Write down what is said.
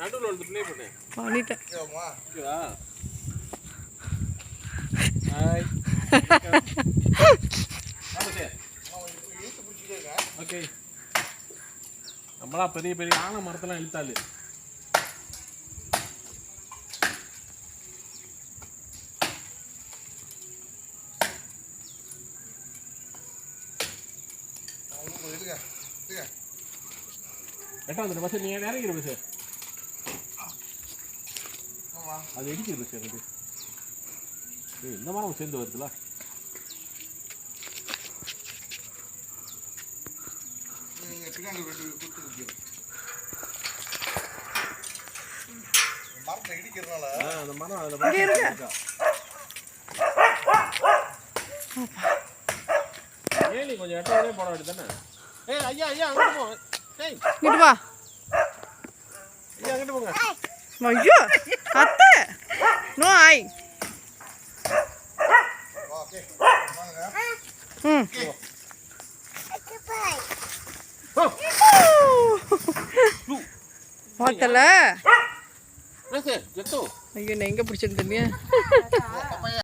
நடுவுல வந்து ப்ளே பண்ணு. பண்ணிட்டேன். ஓகேவா? ஹாய். ஓகே. நம்மளா பெரிய பெரிய ஆன மரத்தெல்லாம் இழுத்தாலு. எட்டாவது பஸ் நீ இறங்கிற பஸ் அது இடிக்கிற பஸ் எனக்கு இந்த மரம் சேர்ந்து வருதுல அந்த மரம் ஏன் நீ கொஞ்சம் எட்டாவதே போட வேண்டியதானே ஏய் ஐயா ஐயா அங்கிட்டு போ இங்கிட்டு வா ஐயா அங்கிட்டு போங்க ஐயோ அத்தை நோ ஐ பார்த்தல ஐயோ நான் எங்க பிடிச்சேன்னு தெரியல